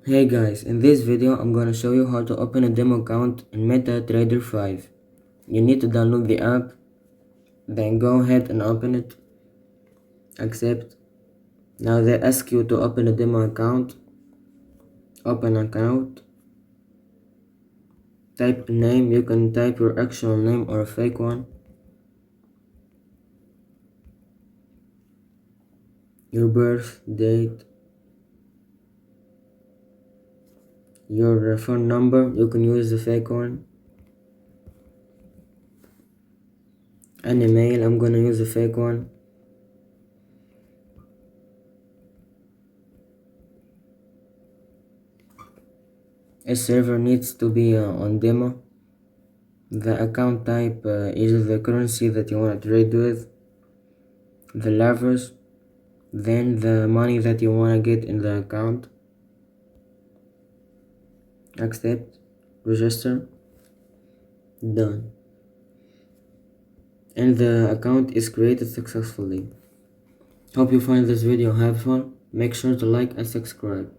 Hey guys, in this video I'm gonna show you how to open a demo account in MetaTrader 5. You need to download the app, then go ahead and open it, accept. Now they ask you to open a demo account, open account, type a name, you can type your actual name or a fake one, your birth date, your phone number, you can use the fake one, an email, I'm gonna use the fake one. A server needs to be on demo. The account type is the currency that you want to trade with, the levers, then the money that you want to get in the account, accept, register, done, and the account is created successfully. Hope you find this video helpful. Make sure to like and subscribe.